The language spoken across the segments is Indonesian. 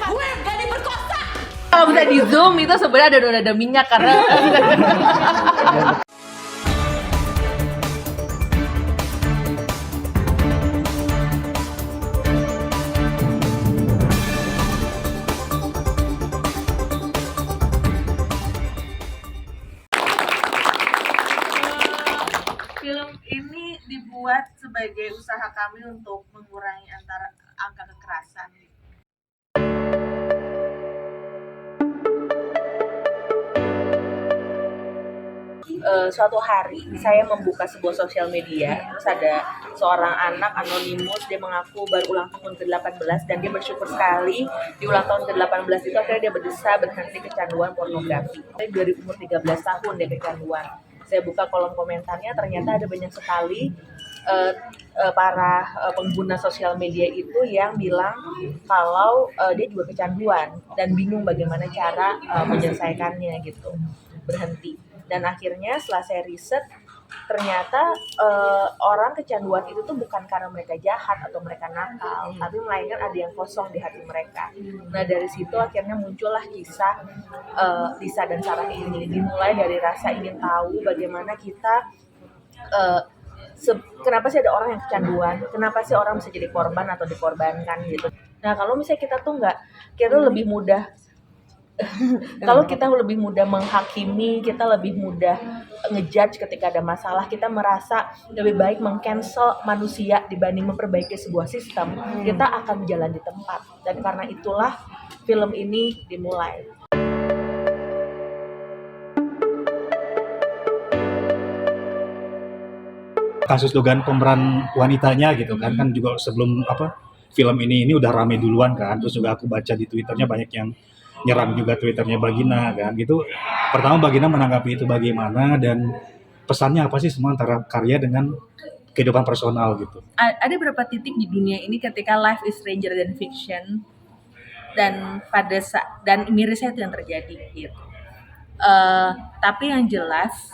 gue gak diperkosa. Kalau bisa di zoom itu sebenarnya udah ada minyak karena film ini dibuat sebagai usaha kami untuk mengurangi angka kekerasan. Suatu hari saya membuka sebuah sosial media, terus ada seorang anak anonimus, dia mengaku baru ulang tahun ke-18 dan dia bersyukur sekali di ulang tahun ke-18 itu akhirnya dia berdesah berhenti kecanduan pornografi. Dari umur 13 tahun dia kecanduan. Saya buka kolom komentarnya, ternyata ada banyak sekali para pengguna sosial media itu yang bilang kalau dia juga kecanduan dan bingung bagaimana cara menyelesaikannya gitu, berhenti. Dan akhirnya setelah saya riset, ternyata orang kecanduan itu tuh bukan karena mereka jahat atau mereka nakal, tapi melainkan ada yang kosong di hati mereka. Nah dari situ akhirnya muncullah kisah Lisa dan Sarah ini. Dimulai dari rasa ingin tahu bagaimana kita kenapa sih ada orang yang kecanduan, kenapa sih orang bisa jadi korban atau dikorbankan gitu. Nah kalau misalnya kita tuh kita lebih mudah kalau kita lebih mudah menghakimi, kita lebih mudah ngejudge ketika ada masalah, kita merasa lebih baik meng-cancel manusia dibanding memperbaiki sebuah sistem, kita akan jalan di tempat. Dan karena itulah film ini dimulai. Kasus dugaan pemeran wanitanya gitu kan juga sebelum film ini udah rame duluan kan, terus juga aku baca di Twitternya banyak yang nyerang juga Twitternya Bagina kan gitu. Pertama Bagina menanggapi itu bagaimana dan pesannya apa sih semua antara karya dengan kehidupan personal gitu. Ada beberapa titik di dunia ini ketika life is stranger than fiction dan dan mirisnya itu yang terjadi gitu. Tapi yang jelas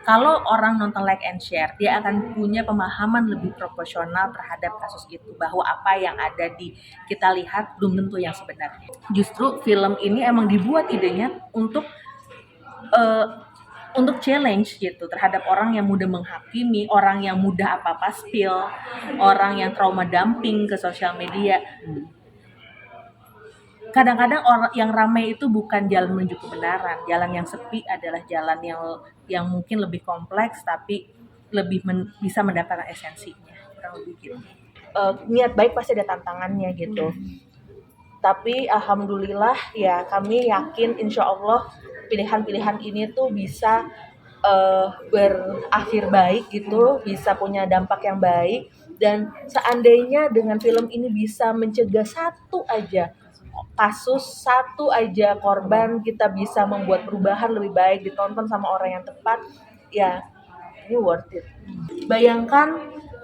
kalau orang nonton like and share, dia akan punya pemahaman lebih proporsional terhadap kasus itu, bahwa apa yang ada di kita lihat belum tentu yang sebenarnya. Justru film ini emang dibuat idenya untuk challenge gitu terhadap orang yang mudah menghakimi, orang yang mudah apa-apa spill, orang yang trauma dumping ke sosial media. Kadang-kadang orang yang ramai itu bukan jalan menuju kebenaran. Jalan yang sepi adalah jalan yang mungkin lebih kompleks tapi lebih bisa mendapatkan esensinya. Kurang lebih gitu. Niat baik pasti ada tantangannya gitu. Tapi alhamdulillah ya kami yakin insya Allah pilihan-pilihan ini tuh bisa berakhir baik gitu, bisa punya dampak yang baik. Dan seandainya dengan film ini bisa mencegah satu aja korban, kita bisa membuat perubahan lebih baik, ditonton sama orang yang tepat, ya ini worth it. Bayangkan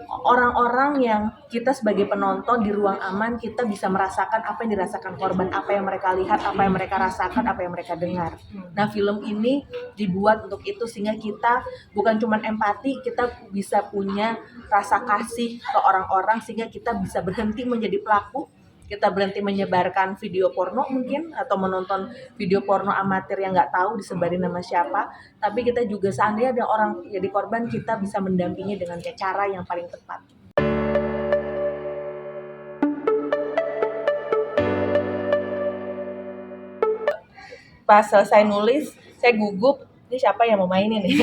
orang-orang yang kita sebagai penonton di ruang aman, kita bisa merasakan apa yang dirasakan korban, apa yang mereka lihat, apa yang mereka rasakan, apa yang mereka dengar. Nah film ini dibuat untuk itu, sehingga kita bukan cuma empati, kita bisa punya rasa kasih ke orang-orang, sehingga kita bisa berhenti menjadi pelaku, kita berhenti menyebarkan video porno mungkin, atau menonton video porno amatir yang nggak tahu disebarin nama siapa. Tapi kita juga seandainya ada orang jadi korban, kita bisa mendampingi dengan cara yang paling tepat. Pas selesai nulis, saya gugup, ini siapa yang mau mainin nih?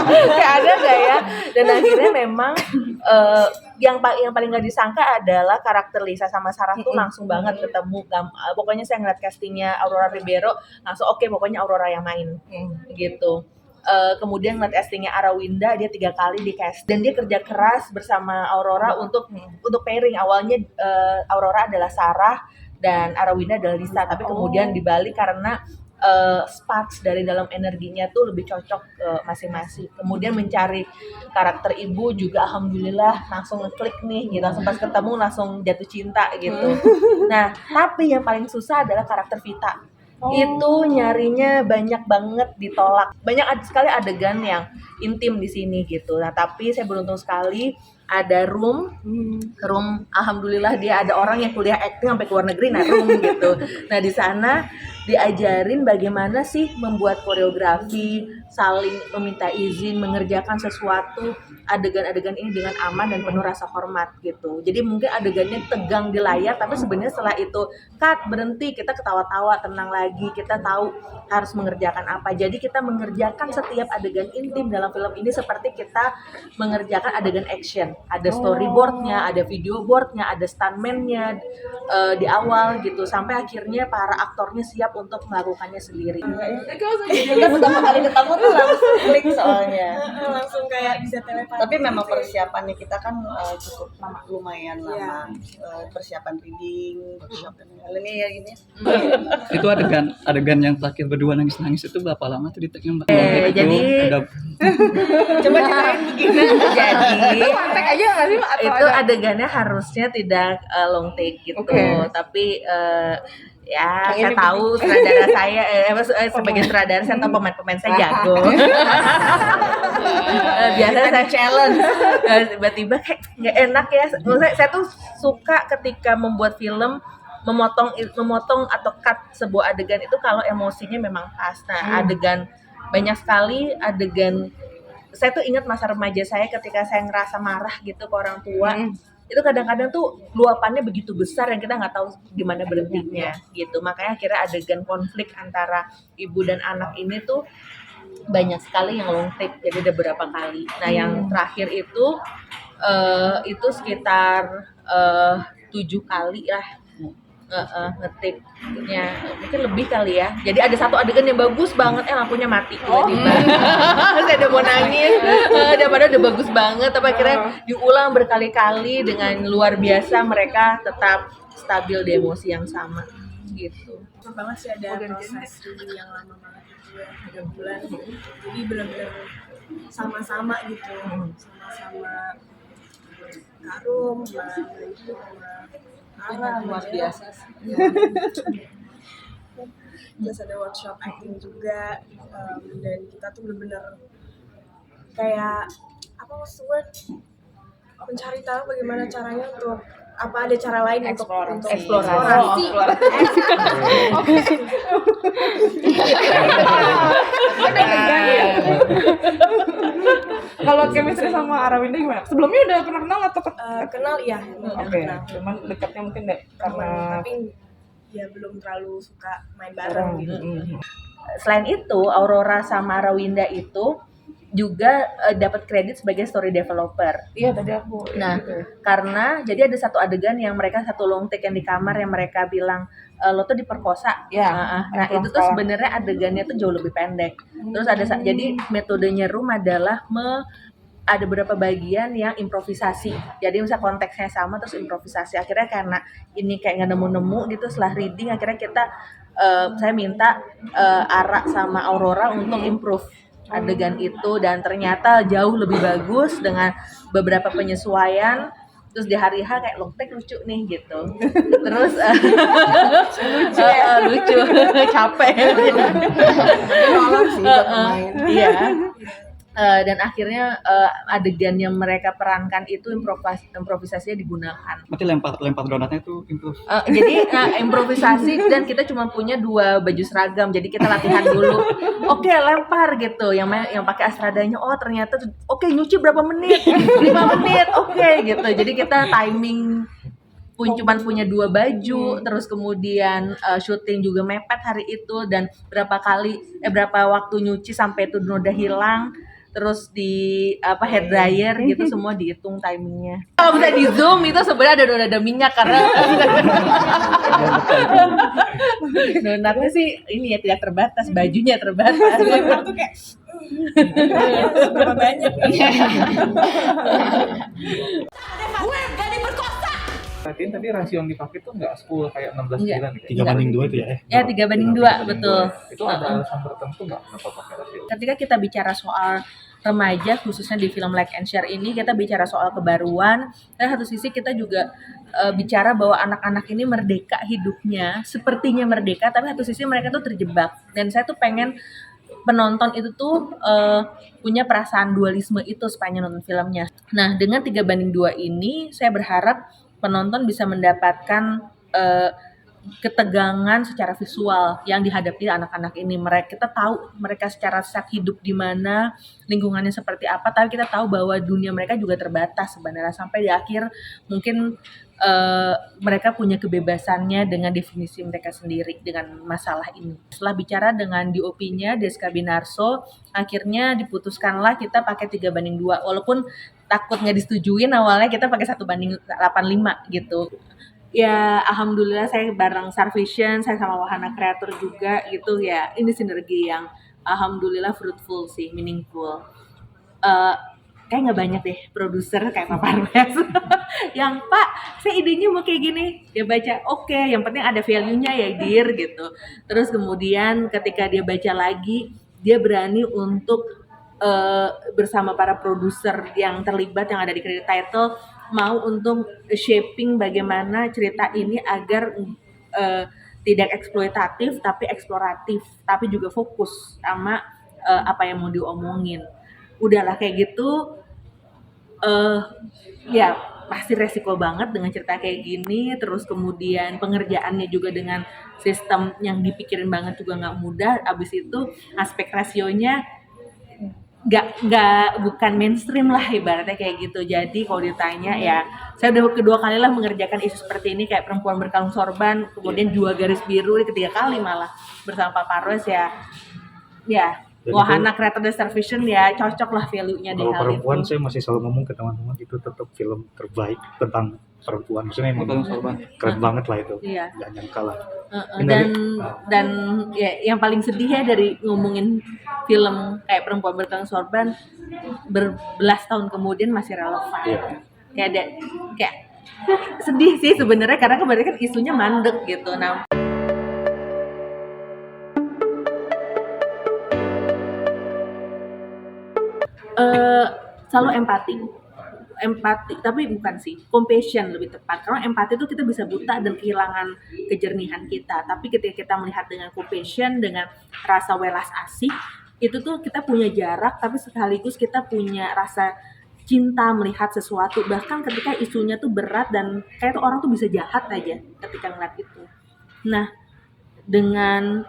Kayak ada nggak ya? Dan akhirnya memang yang paling nggak disangka adalah karakter Lisa sama Sarah tuh langsung banget ketemu. Pokoknya saya ngeliat castingnya Aurora Ribeiro, langsung oke, pokoknya Aurora yang main gitu. Kemudian ngeliat castingnya Arawinda, dia 3 kali di cast dan dia kerja keras bersama Aurora untuk pairing. Awalnya Aurora adalah Sarah dan Arawinda adalah Lisa, tapi kemudian dibalik karena sparks dari dalam energinya tuh lebih cocok masing-masing. Kemudian mencari karakter ibu juga alhamdulillah langsung ngeklik nih gitu, langsung pas ketemu langsung jatuh cinta gitu. Nah tapi yang paling susah adalah karakter Vita. Itu nyarinya banyak banget ditolak, banyak sekali adegan yang intim di sini gitu. Nah tapi saya beruntung sekali ada room, alhamdulillah dia ada orang yang kuliah acting sampai ke luar negeri, nah room gitu. Nah di sana diajarin bagaimana sih membuat koreografi, saling meminta izin, mengerjakan sesuatu adegan-adegan ini dengan aman dan penuh rasa hormat gitu. Jadi mungkin adegannya tegang di layar, tapi sebenarnya setelah itu cut, berhenti, kita ketawa-tawa, tenang lagi, kita tahu harus mengerjakan apa. Jadi kita mengerjakan setiap adegan intim dalam film ini seperti kita mengerjakan adegan action. Ada storyboardnya, ada video boardnya, ada stuntman-nya di awal gitu. Sampai akhirnya para aktornya siap untuk melakukannya sendiri. Kita pertama kali ketemu tuh langsung klik soalnya. Langsung kayak bisa telepati. Tapi memang persiapannya kita kan cukup lumayan lama. Persiapan reading, workshop dan lain-lain ya gini. Itu adegan yang terakhir berdua nangis-nangis itu berapa lama tuh di take-nya Mbak? Jadi Coba ceritain begini. jadi Kontak aja nggak sih? Atau itu ada? adegannya harusnya tidak long take gitu, tapi ya Yang saya ini tahu sutradara saya sebagai sutradara saya tahu pemain-pemain saya jago. Biasanya saya challenge tiba-tiba kayak nggak enak ya. Maksudnya saya tuh suka ketika membuat film memotong atau cut sebuah adegan itu kalau emosinya memang pas. Nah, adegan banyak sekali adegan. Saya tuh ingat masa remaja saya ketika saya ngerasa marah gitu ke orang tua. Itu kadang-kadang tuh luapannya begitu besar yang kita nggak tahu gimana berhentinya gitu. Makanya akhirnya adegan konflik antara ibu dan anak ini tuh banyak sekali yang long take, jadi ada berapa kali. Nah yang terakhir itu sekitar 7 kali lah ngetiknya, mungkin lebih kali ya. Jadi ada satu adegan yang bagus banget, lampunya mati tiba-tiba. Saya udah mau nangis, padahal udah bagus banget, tapi akhirnya diulang berkali-kali dengan luar biasa, mereka tetap stabil di emosi yang sama gitu. Banget sih ada proses reading yang lama banget gitu ya, 3 bulan. Jadi benar-benar sama-sama gitu, sama-sama Karum, sama Bayu, sama Ara, Luar biasa sih. Terus ada workshop acting juga, dan kita tuh benar-benar kayak apa maksud word, mencari tahu bagaimana caranya untuk apa ada cara lain untuk Eksplorasi. Kalau chemistry sama Arawinda gimana? Sebelumnya udah pernah kenal atau kenal ya, Oke, cuman dekatnya mungkin deh karena tapi ya belum terlalu suka main bareng gitu. Selain itu, Aurora sama Rawinda itu juga dapat kredit sebagai story developer. iya tadi aku Nah, gitu. karena jadi ada satu adegan yang mereka satu long take yang di kamar yang mereka bilang lo tuh diperkosa. Ya, Nah, itu tuh sebenarnya adegannya tuh jauh lebih pendek. Terus ada jadi metodenya Room adalah ada beberapa bagian yang improvisasi. Jadi misalnya konteksnya sama terus improvisasi. Akhirnya karena ini kayak nggak nemu-nemu gitu setelah reading, akhirnya saya minta Ara sama Aurora untuk improve adegan itu, dan ternyata jauh lebih bagus dengan beberapa penyesuaian. Terus di hari H kayak long take lucu nih gitu. Terus lucu, capek. Nolong sih buat pemain. Iya. Dan akhirnya adegan yang mereka perankan itu improvisasinya digunakan. Berarti lempar donatnya itu improve. Jadi improvisasi, dan kita cuma punya 2 baju seragam, jadi kita latihan dulu. Oke, lempar gitu. Yang pakai astradanya, oh ternyata oke, nyuci berapa menit? 5 menit. Oke gitu. Jadi kita timing cuman punya 2 baju, terus kemudian syuting juga mepet hari itu, dan berapa waktu nyuci sampai itu noda hilang. Terus di hair dryer gitu, semua dihitung timingnya. Kalau bisa di zoom itu sebenarnya ada minyak karena donatnya sih ini ya tidak terbatas, bajunya terbatas. Lempar tuh kayak seberapa banyak nih. Berarti tadi rasio yang dipakai tuh nggak 10 kayak 16 Enggak. 9 gitu. 3:2 itu ya? Ya 3:2, betul. Itu ada alasan tertentu nggak kenapa pakai rasio? Ketika kita bicara soal remaja, khususnya di film Like and Share ini, kita bicara soal kebaruan, dan satu sisi kita juga bicara bahwa anak-anak ini merdeka hidupnya, sepertinya merdeka, tapi satu sisi mereka tuh terjebak. Dan saya tuh pengen penonton itu tuh punya perasaan dualisme itu sepanjang nonton filmnya. Nah, dengan 3:2 ini saya berharap penonton bisa mendapatkan ketegangan secara visual yang dihadapi anak-anak ini. Kita tahu mereka secara set hidup di mana, lingkungannya seperti apa, tapi kita tahu bahwa dunia mereka juga terbatas sebenarnya. Sampai di akhir mungkin mereka punya kebebasannya dengan definisi mereka sendiri dengan masalah ini. Setelah bicara dengan DOP-nya, Deska Binarso, akhirnya diputuskanlah kita pakai 3:2. Walaupun takut nggak disetujuin, awalnya kita pakai 1:85 gitu. Ya, alhamdulillah saya bareng Star Vision, saya sama Wahana Kreator juga gitu ya. Ini sinergi yang alhamdulillah fruitful sih, meaningful. Kayak nggak banyak deh produser kayak Pak Parwes yang Pak, saya idenya mau kayak gini. Dia baca, oke, yang penting ada value-nya ya dir gitu. Terus kemudian ketika dia baca lagi, dia berani untuk bersama para produser yang terlibat yang ada di credit title mau untuk shaping bagaimana cerita ini agar tidak eksploitatif tapi eksploratif, tapi juga fokus sama apa yang mau diomongin. Udahlah kayak gitu, ya pasti resiko banget dengan cerita kayak gini. Terus kemudian pengerjaannya juga dengan sistem yang dipikirin banget juga nggak mudah. Abis itu aspek rasionya bukan mainstream lah ibaratnya kayak gitu. Jadi kalau ditanya ya, saya udah kedua kali lah mengerjakan isu seperti ini kayak perempuan berkalung sorban, kemudian 2 garis biru, ketiga kali malah bersama Pak Parwes ya. Wahana Kreator dan Star Vision ya cocok lah value-nya di Kalau hal perempuan itu. saya masih selalu ngomong ke teman-teman itu tetap film terbaik tentang perempuan. Maksudnya emang keren banget lah itu. Iya. Gak nyangka lah. Dan ya yang paling sedih ya dari ngomongin film kayak perempuan berkalung sorban berbelas tahun kemudian masih relevan. Iya. Kayak sedih sih sebenarnya karena kebanyakan isunya mandek gitu. Nah, selalu empati, tapi bukan sih, compassion lebih tepat. Karena empati itu kita bisa buta dan kehilangan kejernihan kita. Tapi ketika kita melihat dengan compassion, dengan rasa welas asih, itu tuh kita punya jarak, tapi sekaligus kita punya rasa cinta melihat sesuatu. Bahkan ketika isunya tuh berat dan kayak tuh orang tuh bisa jahat aja ketika ngeliat itu. Nah, dengan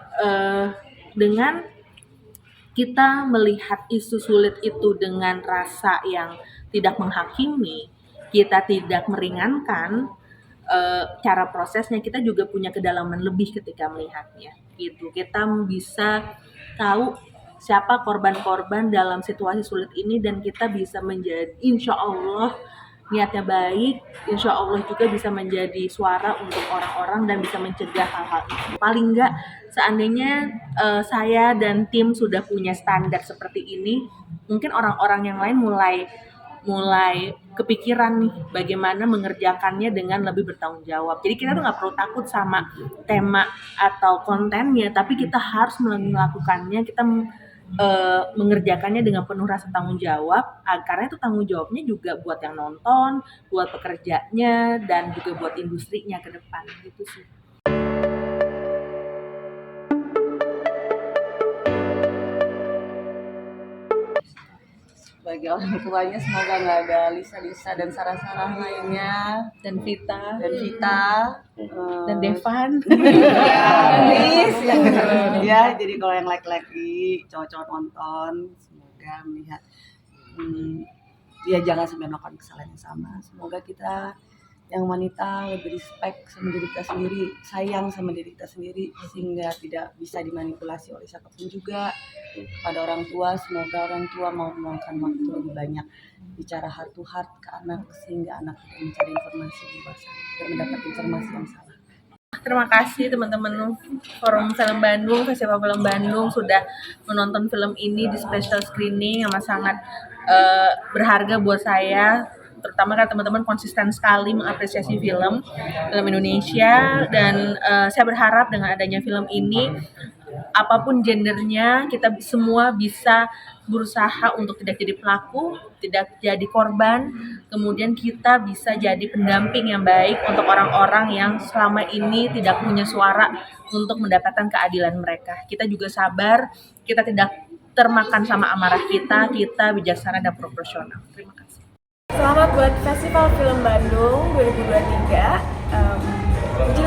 kita melihat isu sulit itu dengan rasa yang tidak menghakimi, kita tidak meringankan cara prosesnya, kita juga punya kedalaman lebih ketika melihatnya. Gitu. Kita bisa tahu siapa korban-korban dalam situasi sulit ini dan kita bisa menjadi, insya Allah niatnya baik, insya Allah juga bisa menjadi suara untuk orang-orang dan bisa mencegah hal-hal itu. Paling enggak seandainya saya dan tim sudah punya standar seperti ini, mungkin orang-orang yang lain mulai kepikiran nih bagaimana mengerjakannya dengan lebih bertanggung jawab. Jadi kita tuh nggak perlu takut sama tema atau kontennya, tapi kita harus melakukannya, kita mengerjakannya dengan penuh rasa tanggung jawab, karena itu tanggung jawabnya juga buat yang nonton, buat pekerjanya, dan juga buat industrinya ke depan gitu sih. Bagi orang tuanya semoga nggak ada Lisa dan Sarah lainnya Dan Vita dan Devan. Ya, jadi kalau yang laki-laki cowok-cowok nonton semoga melihat ya jangan sampai melakukan kesalahan yang sama. Semoga kita yang wanita lebih respect sama diri kita sendiri, sayang sama diri kita sendiri, sehingga tidak bisa dimanipulasi oleh siapapun juga. Pada orang tua, semoga orang tua mau meluangkan waktu lebih banyak bicara heart to heart ke anak, sehingga anak tidak mencari informasi di luar sana dan mendapat informasi yang salah. Terima kasih teman-teman Forum Film Bandung, Festival Film Bandung sudah menonton film ini di special screening yang sangat berharga buat saya. Terutama kan teman-teman konsisten sekali mengapresiasi film Indonesia, dan saya berharap dengan adanya film ini apapun gendernya, kita semua bisa berusaha untuk tidak jadi pelaku, tidak jadi korban, kemudian kita bisa jadi pendamping yang baik untuk orang-orang yang selama ini tidak punya suara untuk mendapatkan keadilan mereka. Kita juga sabar, kita tidak termakan sama amarah kita bijaksana dan proporsional. Terima kasih. Selamat buat Festival Film Bandung 2023. Puji